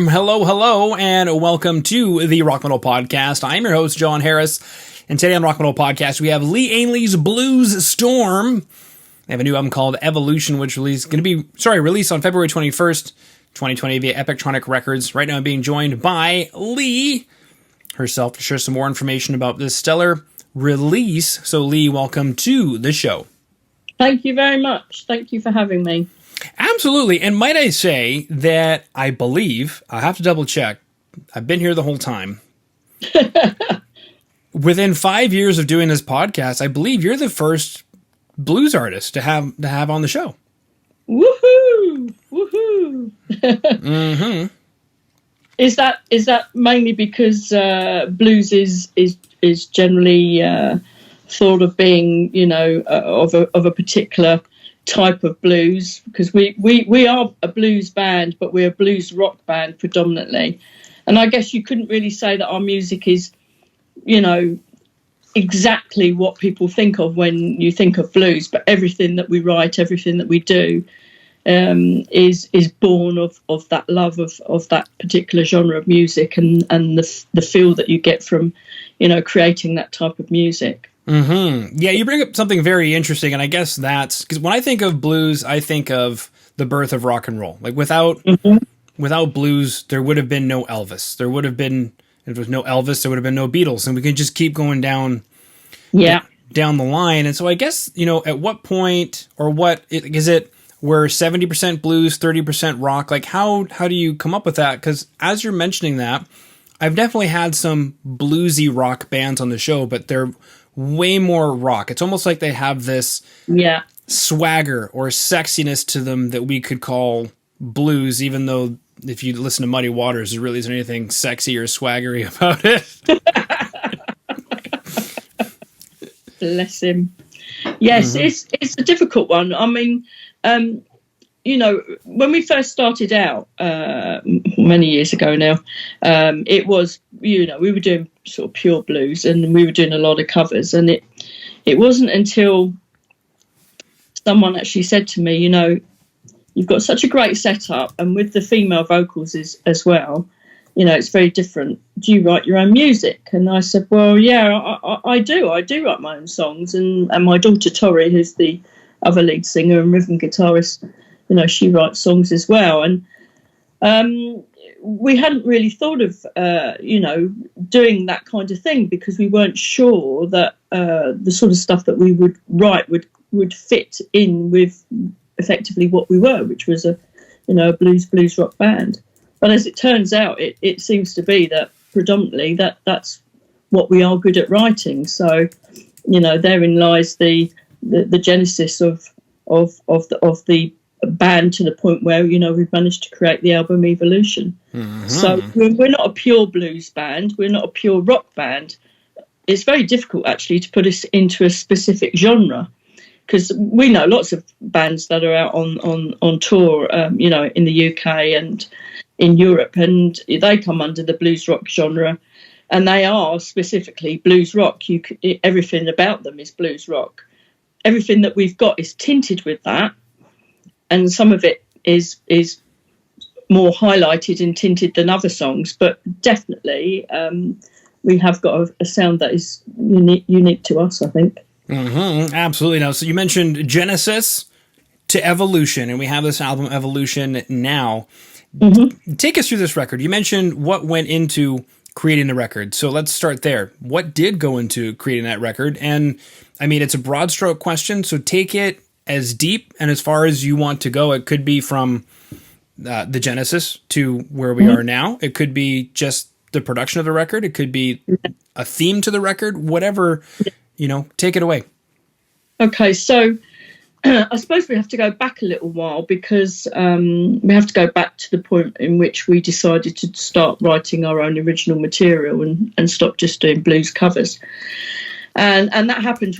Hello, hello, and welcome to the Rock Metal Podcast. I'm your host, John Harris, and today on the Rock Metal Podcast, we have LEE Ainley'S Blues Storm. They have a new album called Evolution, which released on February 21st, 2020 via Epictronic Records. Right now I'm being joined by LEE herself to share some more information about this stellar release. So LEE, welcome to the show. Thank you very much. Thank you for having me. Absolutely. And might I say that I believe, I have to double check, I've been here the whole time. Within 5 years of doing this podcast, I believe you're the first blues artist to have on the show. Woohoo! Woohoo! Mm-hmm. Is that mainly because blues is generally thought of being, of a particular type of blues, because we are a blues band, but we're a blues rock band predominantly, and I guess you couldn't really say that our music is exactly what people think of when you think of blues, but everything that we write, everything that we do is born of that love of that particular genre of music and the feel that you get from creating that type of music. Mm-hmm. Yeah, you bring up something very interesting, and I guess that's because when I think of blues, I think of the birth of rock and roll. Like without blues, there would have been no Elvis. There would have been, if there was no Elvis, there would have been no Beatles, and we can just keep going down the line. And so I guess, at what point or what is it? We're 70% blues, 30% rock. Like how do you come up with that? Because as you're mentioning that, I've definitely had some bluesy rock bands on the show, but they're way more rock. It's almost like they have this swagger or sexiness to them that we could call blues, even though if you listen to Muddy Waters, there really isn't anything sexy or swaggery about it. Bless him. Yes, it's a difficult one. I mean, when we first started out many years ago now, it was, we were doing sort of pure blues and we were doing a lot of covers, and it wasn't until someone actually said to me, you've got such a great setup, and with the female vocals as well, it's very different. Do you write your own music? And I said, well, yeah, I do. I do write my own songs, and my daughter Tori, who's the other lead singer and rhythm guitarist, she writes songs as well. And we hadn't really thought of, doing that kind of thing, because we weren't sure that the sort of stuff that we would write would fit in with effectively what we were, which was a blues rock band. But as it turns out, it seems to be that predominantly that's what we are good at writing. So, therein lies the genesis of the band, to the point where we've managed to create the album Evolution. Mm-hmm. So we're not a pure blues band, we're not a pure rock band. It's very difficult actually to put us into a specific genre, because we know lots of bands that are out on tour, in the UK and in Europe, and they come under the blues rock genre, and they are specifically blues rock. Everything about them is blues rock. Everything that we've got is tinted with that, and some of it is more highlighted and tinted than other songs, but definitely we have got a sound that is unique to us, I think. Mm-hmm, absolutely. Now, so you mentioned Genesis to Evolution, and we have this album Evolution now. Mm-hmm. Take us through this record. You mentioned what went into creating the record, so let's start there. What did go into creating that record? And I mean, it's a broad stroke question, so take it as deep and as far as you want to go. It could be from the genesis to where we are now. It could be just the production of the record. It could be a theme to the record. Whatever, take it away. Okay, so I suppose we have to go back a little while, because we have to go back to the point in which we decided to start writing our own original material and stop just doing blues covers. And that happened,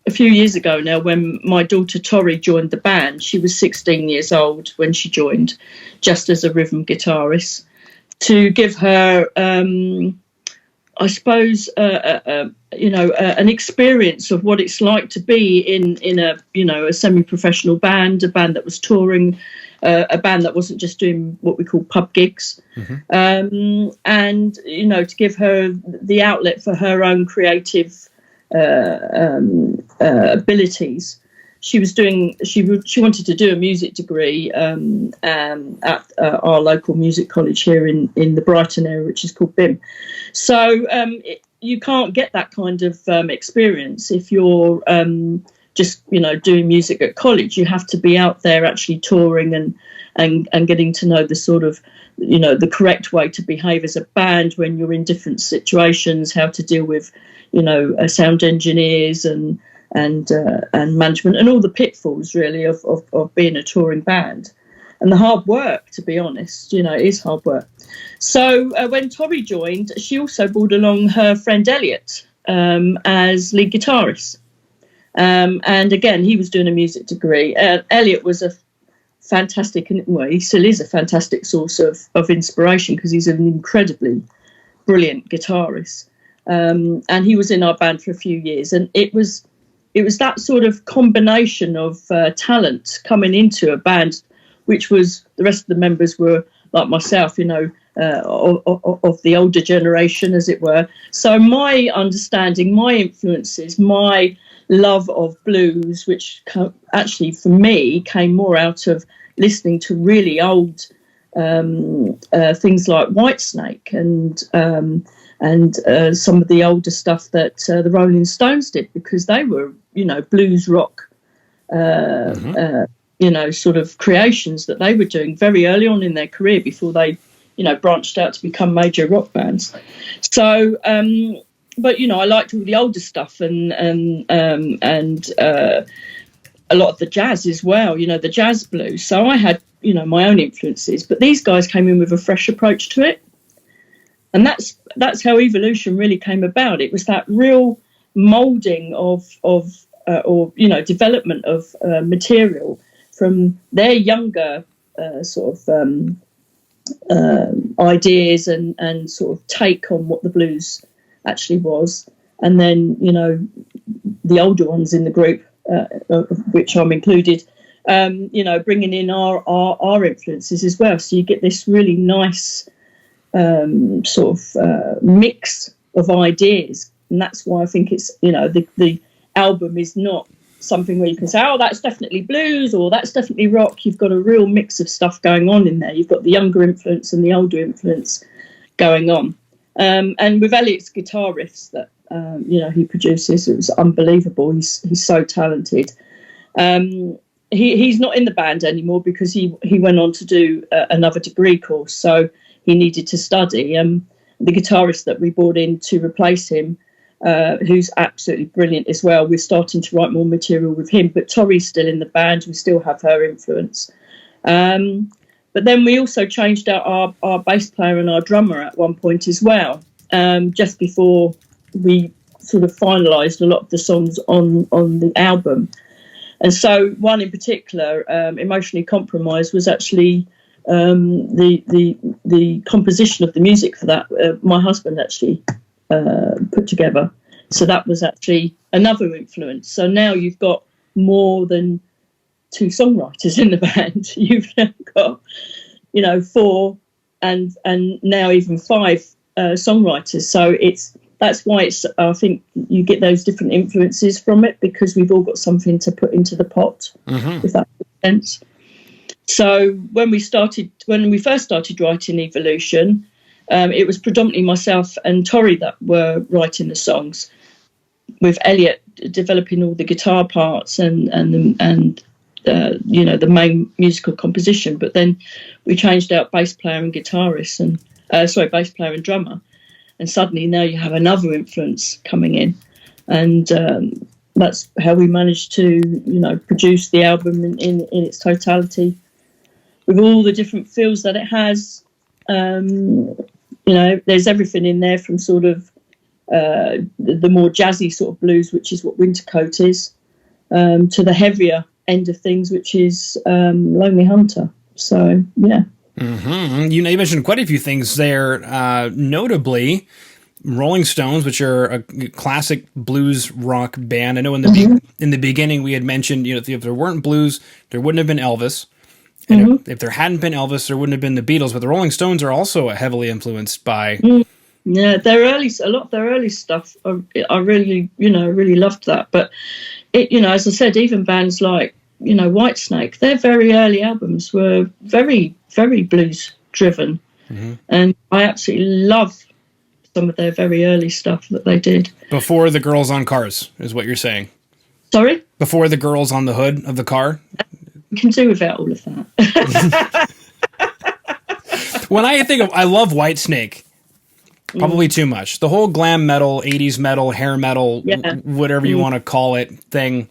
a few years ago now, when my daughter Tori joined the band. She was 16 years old when she joined, just as a rhythm guitarist, to give her, I suppose, an experience of what it's like to be in a a semi-professional band, a band that was touring a band that wasn't just doing what we call pub gigs, and to give her the outlet for her own creative abilities. She wanted to do a music degree at our local music college here in the Brighton area, which is called BIM. So you can't get that kind of experience if you're just doing music at college. You have to be out there actually touring and getting to know the sort of the correct way to behave as a band when you're in different situations, how to deal with sound engineers and management, and all the pitfalls really of being a touring band, and the hard work, to be honest. It is hard work. So when Tori joined, she also brought along her friend Elliot as lead guitarist, and again he was doing a music degree. Elliot was a fantastic, well, he still is a fantastic source of inspiration, because he's an incredibly brilliant guitarist, and he was in our band for a few years, and it was that sort of combination of talent coming into a band, which was, the rest of the members were like myself, of the older generation, as it were. So my understanding, my influences, my love of blues, which actually for me came more out of listening to really old things like Whitesnake and some of the older stuff that the Rolling Stones did, because they were, blues rock, sort of creations that they were doing very early on in their career before they, branched out to become major rock bands. So, but I liked all the older stuff and a lot of the jazz as well, the jazz blues. So I had, my own influences, but these guys came in with a fresh approach to it. And that's how evolution really came about. It was that real moulding of development of material from their younger ideas and sort of take on what the blues actually was, and then the older ones in the group, of which I'm included, bringing in our influences as well. So you get this really nice mix of ideas, and that's why I think it's the album is not something where you can say, oh, that's definitely blues or that's definitely rock. You've got a real mix of stuff going on in there. You've got the younger influence and the older influence going on, and with Elliot's guitar riffs that he produces, it was unbelievable. He's so talented. He's not in the band anymore because he went on to do another degree course, so he needed to study. The guitarist that we brought in to replace him, who's absolutely brilliant as well, we're starting to write more material with him, but Tori's still in the band. We still have her influence. But then we also changed out our bass player and our drummer at one point as well, just before we sort of finalised a lot of the songs on the album. And so one in particular, Emotionally Compromised, was actually the composition of the music for that. My husband actually put together. So that was actually another influence. So now you've got more than two songwriters in the band. You've now got, 4 and now even 5 songwriters. So that's why I think you get those different influences from it, because we've all got something to put into the pot, if that makes sense. So when we first started writing Evolution, it was predominantly myself and Tori that were writing the songs, with Elliot developing all the guitar parts and the main musical composition. But then we changed out bass player and guitarist bass player and drummer, and suddenly now you have another influence coming in, and that's how we managed to produce the album in its totality, with all the different feels that it has. There's everything in there from sort of the more jazzy sort of blues, which is what Wintercoat is, to the heavier end of things, which is Lonely Hunter. So, yeah. Mm-hmm. You mentioned quite a few things there, notably Rolling Stones, which are a classic blues rock band. I know in the beginning we had mentioned, if there weren't blues, there wouldn't have been Elvis. And if there hadn't been Elvis, there wouldn't have been the Beatles. But the Rolling Stones are also heavily influenced by. Yeah, a lot of their early stuff, I really, really loved that. But as I said, even bands like, Whitesnake, their very early albums were very, very blues driven, and I absolutely love some of their very early stuff that they did. Before the girls on cars, is what you're saying. Sorry? Before the girls on the hood of the car? We can do without all of that. When I love Whitesnake, probably too much. The whole glam metal, 80s metal, hair metal, whatever you want to call it thing,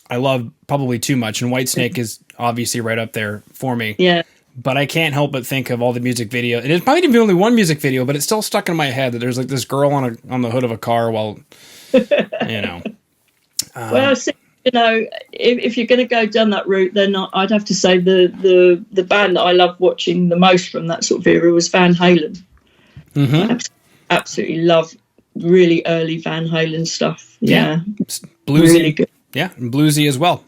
I love probably too much. And Whitesnake is obviously right up there for me. Yeah. But I can't help but think of all the music video. And it's probably only one music video, but it's still stuck in my head that there's like this girl on the hood of a car while, Well, see, if you're going to go down that route, then I'd have to say the band that I loved watching the most from that sort of era was Van Halen. I absolutely love really early Van Halen stuff. Yeah. Bluesy. Really good. Yeah, and bluesy as well.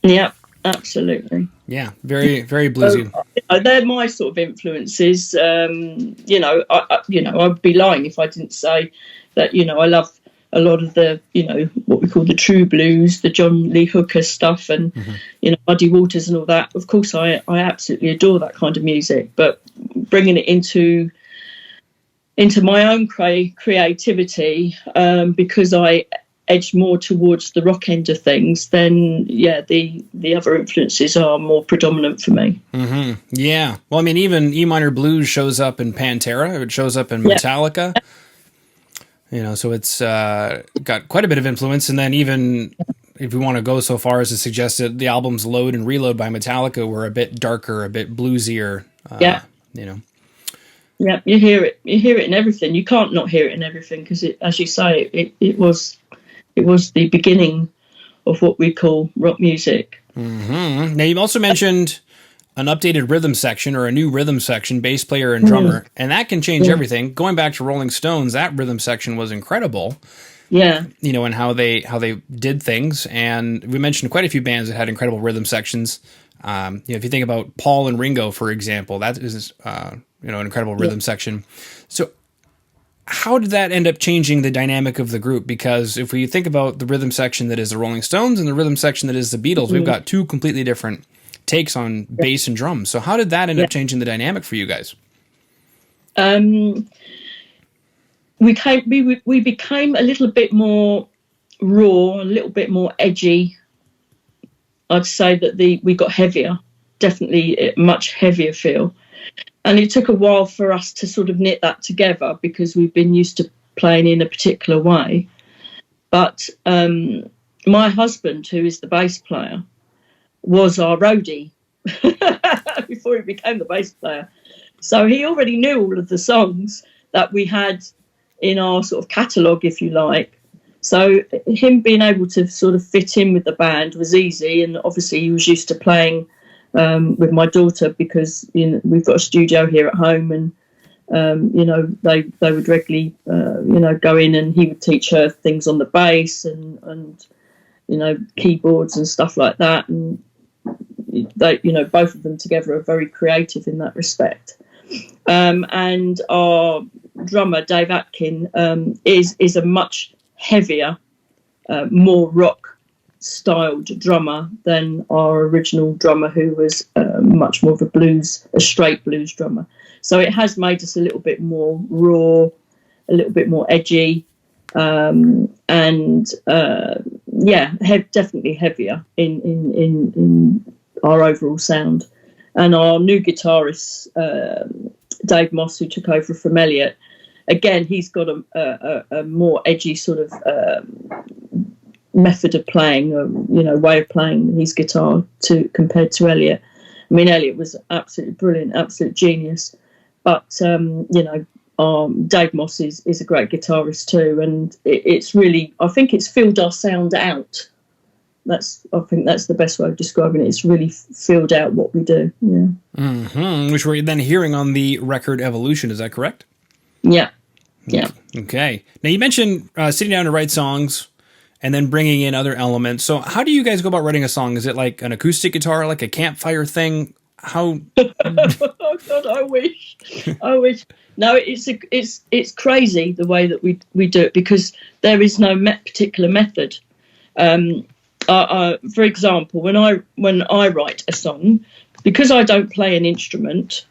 Yeah, absolutely. Yeah, very, very bluesy. They're my sort of influences. I'd be lying if I didn't say that, I love a lot of the, what we call the true blues, the John Lee Hooker stuff and, Muddy Waters and all that. Of course, I absolutely adore that kind of music, but bringing it into my own creativity, because I edge more towards the rock end of things, then the other influences are more predominant for me. Yeah. Well, I mean, even E minor blues shows up in Pantera. It shows up in Metallica. So it's got quite a bit of influence. And then even if we want to go so far as to suggest that the albums Load and Reload by Metallica were a bit darker, a bit bluesier. Yeah, you hear it in everything. You can't not hear it in everything because, as you say, it was the beginning of what we call rock music. Now, you also mentioned an updated rhythm section or a new rhythm section, bass player and drummer, and that can change everything. Going back to Rolling Stones, that rhythm section was incredible. Yeah. And how they did things. And we mentioned quite a few bands that had incredible rhythm sections. If you think about Paul and Ringo, for example, that is an incredible rhythm section. So how did that end up changing the dynamic of the group? Because if we think about the rhythm section that is the Rolling Stones and the rhythm section that is the Beatles, we've got two completely different takes on bass and drums. So how did that end up changing the dynamic for you guys? We became a little bit more raw, a little bit more edgy. I'd say that we got heavier, definitely a much heavier feel. And it took a while for us to sort of knit that together because we've been used to playing in a particular way. But my husband, who is the bass player, was our roadie before he became the bass player. So he already knew all of the songs that we had in our sort of catalogue, if you like. So him being able to sort of fit in with the band was easy. And obviously he was used to playing with my daughter because we've got a studio here at home, and they would regularly go in and he would teach her things on the bass and keyboards and stuff like that, and they both of them together are very creative in that respect. And our drummer Dave Atkin is a much heavier, more rock styled drummer than our original drummer, who was much more of a straight blues drummer. So it has made us a little bit more raw, a little bit more edgy, definitely heavier in our overall sound. And our new guitarist, Dave Moss, who took over from Elliot, again, he's got a more edgy sort of method of playing, way of playing his guitar compared to Elliot. I mean, Elliot was absolutely brilliant, absolute genius. But, Dave Moss is a great guitarist too. And it's really, I think it's filled our sound out. I think that's the best way of describing it. It's really filled out what we do. Yeah. Mm-hmm. Which we're then hearing on the record Evolution. Is that correct? Yeah. Yeah. Okay. Now you mentioned sitting down to write songs and then bringing in other elements. So how do you guys go about writing a song? Is it like an acoustic guitar, like a campfire thing? how? Oh God, I wish. No, it's crazy the way that we do it, because there is no particular method. For example, when I write a song, because I don't play an instrument,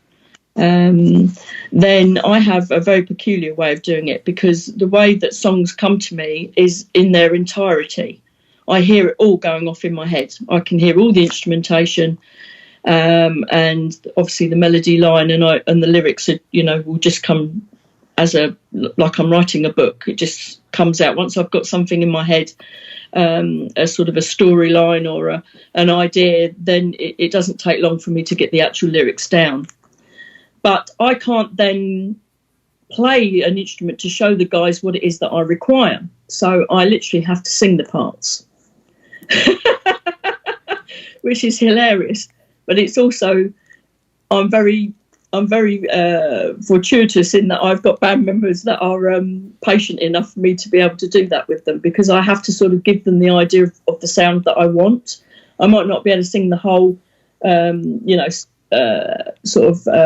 then I have a very peculiar way of doing it, because the way that songs come to me is in their entirety. I hear it all going off in my head. I can hear all the instrumentation, and obviously the melody line and the lyrics are, will just come as like I'm writing a book. It just comes out once I've got something in my head, a sort of a storyline or an idea. Then it doesn't take long for me to get the actual lyrics down. But I can't then play an instrument to show the guys what it is that I require. So I literally have to sing the parts, which is hilarious. But it's also, I'm very fortuitous in that I've got band members that are patient enough for me to be able to do that with them, because I have to sort of give them the idea of the sound that I want. I might not be able to sing the whole,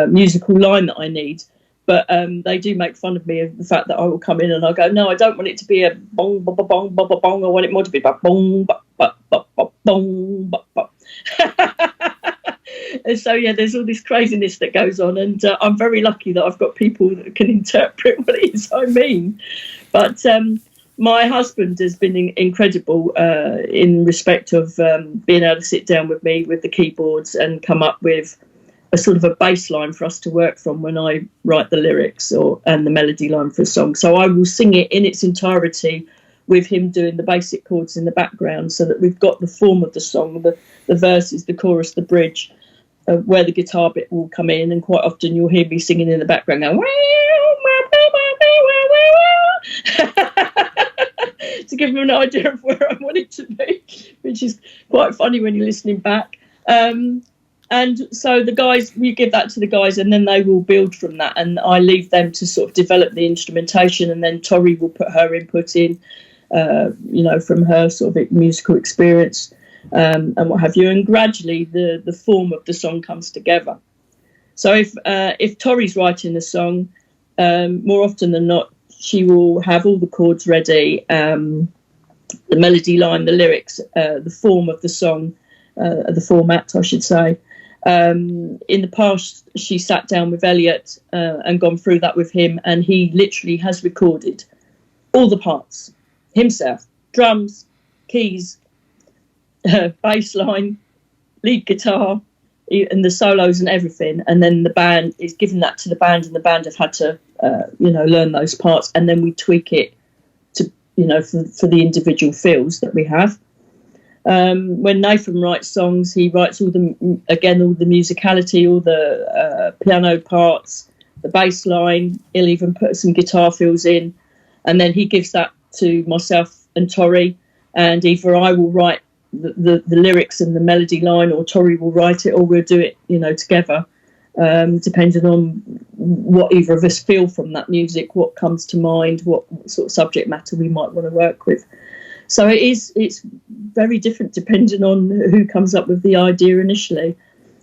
musical line that I need, but they do make fun of me of the fact that I will come in and I go, no, I don't want it to be a bong ba ba bong ba ba bong. I want it more to be ba bong ba ba ba ba bong ba ba. And so there's all this craziness that goes on, and I'm very lucky that I've got people that can interpret what it is I mean. But my husband has been incredible in respect of being able to sit down with me with the keyboards and come up with a sort of a bass line for us to work from when I write the lyrics and the melody line for a song. So I will sing it in its entirety with him doing the basic chords in the background, so that we've got the form of the song, the verses, the chorus, the bridge, where the guitar bit will come in, and quite often you'll hear me singing in the background going, to give them an idea of where I want it to be, which is quite funny when you're listening back. And so the guys, we give that to the guys, and then they will build from that, and I leave them to sort of develop the instrumentation, and then Tori will put her input in, from her sort of musical experience, and what have you, and gradually the form of the song comes together. So if Tori's writing a song, more often than not, she will have all the chords ready, the melody line, the lyrics, the form of the song, the format, I should say. In the past, she sat down with Elliot and gone through that with him, and he literally has recorded all the parts himself: drums, keys, bass line, lead guitar, and the solos and everything. And then the band is given that to the band, and the band have had to learn those parts, and then we tweak it to for the individual feels that we have. When Nathan writes songs, he writes all the musicality, all the piano parts, the bass line. He'll even put some guitar fills in, and then he gives that to myself and Tori, and either I will write the lyrics and the melody line, or Tori will write it, or we'll do it together, depending on what either of us feel from that music, what comes to mind, what sort of subject matter we might want to work with. So it's very different depending on who comes up with the idea initially.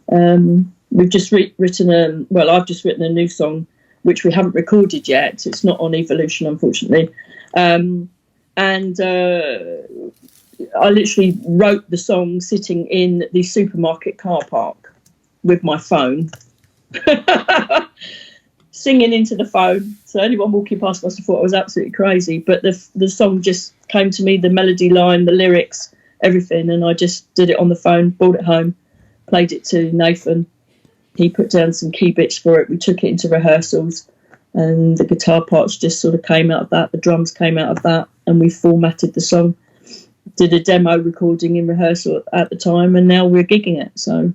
We've just written I've just written a new song, which we haven't recorded yet. It's not on Evolution, unfortunately. And I literally wrote the song sitting in the supermarket car park with my phone, singing into the phone. So anyone walking past must have thought I was absolutely crazy. But the song just came to me, the melody line, the lyrics, everything, and I just did it on the phone, brought it home, played it to Nathan. He put down some key bits for it. We took it into rehearsals, and the guitar parts just sort of came out of that. The drums came out of that, and we formatted the song. Did a demo recording in rehearsal at the time, and now we're gigging it. So,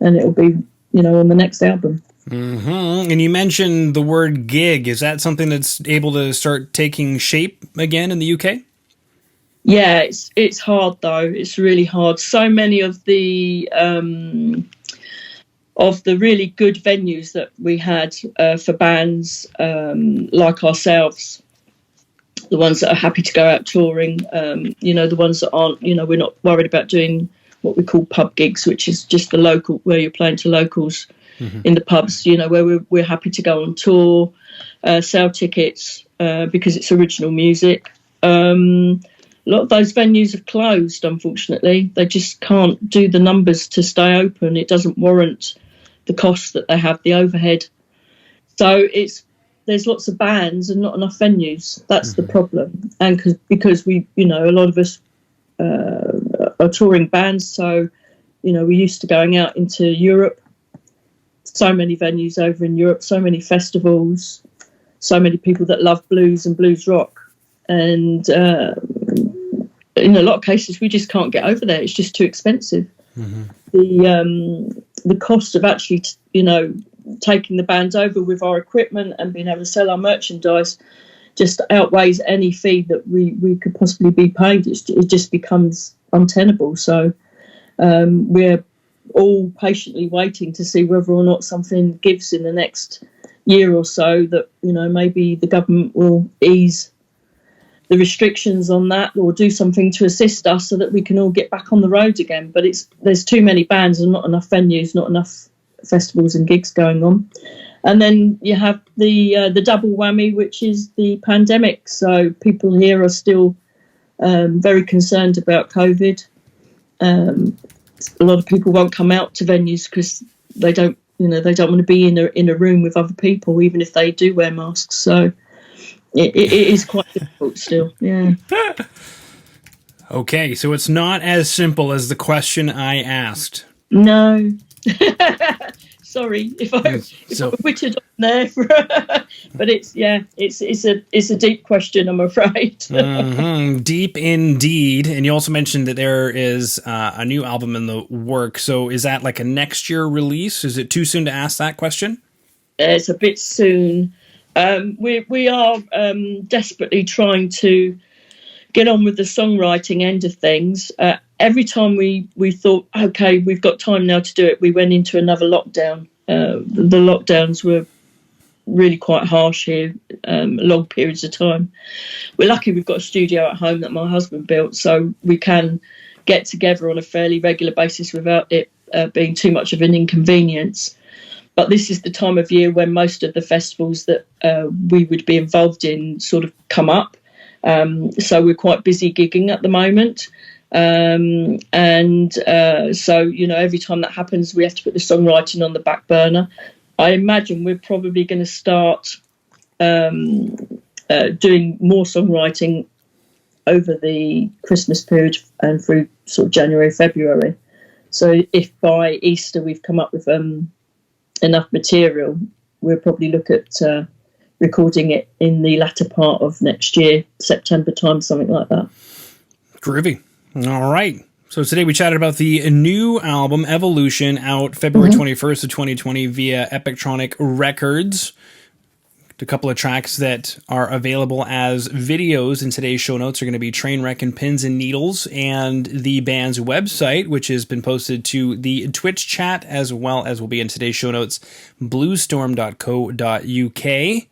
and it'll be, on the next album. Mm-hmm. And you mentioned the word gig. Is that something that's able to start taking shape again in the UK? Yeah, it's hard though. It's really hard. So many of the really good venues that we had for bands like ourselves, the ones that are happy to go out touring, the ones that aren't, we're not worried about doing what we call pub gigs, which is just the local, where you're playing to locals in the pubs, you know, where we're happy to go on tour, sell tickets because it's original music. A lot of those venues have closed, unfortunately. They just can't do the numbers to stay open. It doesn't warrant the costs that they have, the overhead. So there's lots of bands and not enough venues. That's the problem. And because we, you know, a lot of us are touring bands, so, you know, we're used to going out into Europe. So many venues over in Europe, so many festivals, so many people that love blues and blues rock. And in a lot of cases, we just can't get over there. It's just too expensive. The cost of actually, you know, taking the bands over with our equipment and being able to sell our merchandise just outweighs any fee that we could possibly be paid. It just becomes untenable. So we're all patiently waiting to see whether or not something gives in the next year or so, that, you know, maybe the government will ease the restrictions on that or do something to assist us so that we can all get back on the road again. But there's too many bands and not enough venues, not enough festivals and gigs going on. And then you have the double whammy, which is the pandemic. So people here are still very concerned about COVID. A lot of people won't come out to venues because they don't want to be in a room with other people, even if they do wear masks. So it is quite difficult still. Yeah. Okay, so it's not as simple as the question I asked. No. Sorry if I wittered on there, but it's a deep question, I'm afraid. Deep indeed. And you also mentioned that there is a new album in the work. So is that like a next year release? Is it too soon to ask that question? It's a bit soon. We are desperately trying to get on with the songwriting end of things. Every time we thought, okay, we've got time now to do it, we went into another lockdown. The lockdowns were really quite harsh here, long periods of time. We're lucky we've got a studio at home that my husband built, so we can get together on a fairly regular basis without it being too much of an inconvenience. But this is the time of year when most of the festivals that we would be involved in sort of come up. So we're quite busy gigging at the moment. So, you know, every time that happens, we have to put the songwriting on the back burner. I imagine we're probably going to start doing more songwriting over the Christmas period and through sort of January, February. So if by Easter we've come up with enough material, we'll probably look at recording it in the latter part of next year, September time, something like that. Groovy. All right. So today we chatted about the new album, Evolution, out February 21st of 2020 via Epictronic Records. A couple of tracks that are available as videos in today's show notes are going to be Trainwreck and Pins and Needles, and the band's website, which has been posted to the Twitch chat, as well as will be in today's show notes, bluestorm.co.uk.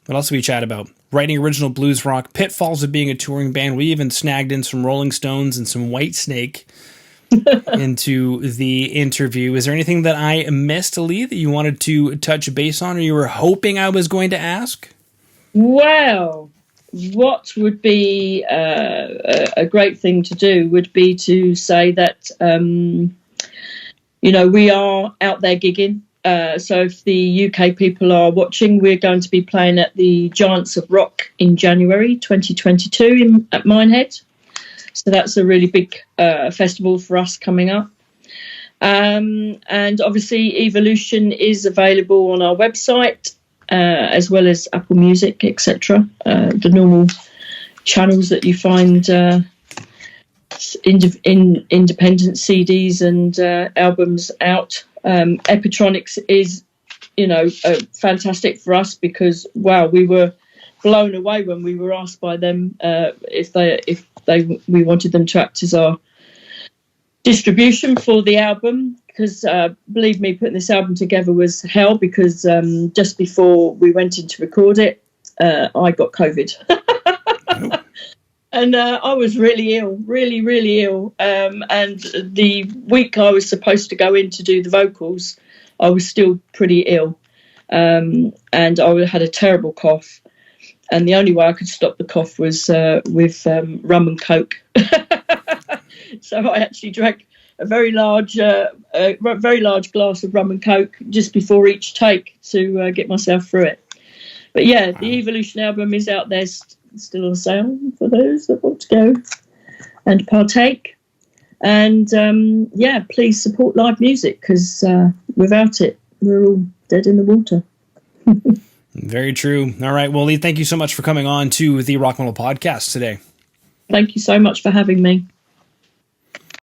What else did we chat about? Writing original blues rock, pitfalls of being a touring band. We even snagged in some Rolling Stones and some Whitesnake into the interview. Is there anything that I missed, Lee, that you wanted to touch base on, or you were hoping I was going to ask? Well, what would be a great thing to do would be to say that, you know, we are out there gigging. So if the UK people are watching, we're going to be playing at the Giants of Rock in January 2022 at Minehead. So that's a really big festival for us coming up. And obviously Evolution is available on our website, as well as Apple Music, etc. The normal channels that you find independent CDs and albums out. Epictronics is, you know, fantastic for us because, wow, we were blown away when we were asked by them if we wanted them to act as our distribution for the album, because believe me, putting this album together was hell, because just before we went in to record it, I got COVID. And I was really ill, really, really ill. And the week I was supposed to go in to do the vocals, I was still pretty ill. And I had a terrible cough. And the only way I could stop the cough was with rum and coke. So I actually drank a very large glass of rum and coke just before each take to get myself through it. But yeah, the Evolution album is out there still on sale for those that want to go and partake. And please support live music, because without it, we're all dead in the water. Very true. All right. Well, Lee, thank you so much for coming on to the Rock Metal Podcast today. Thank you so much for having me.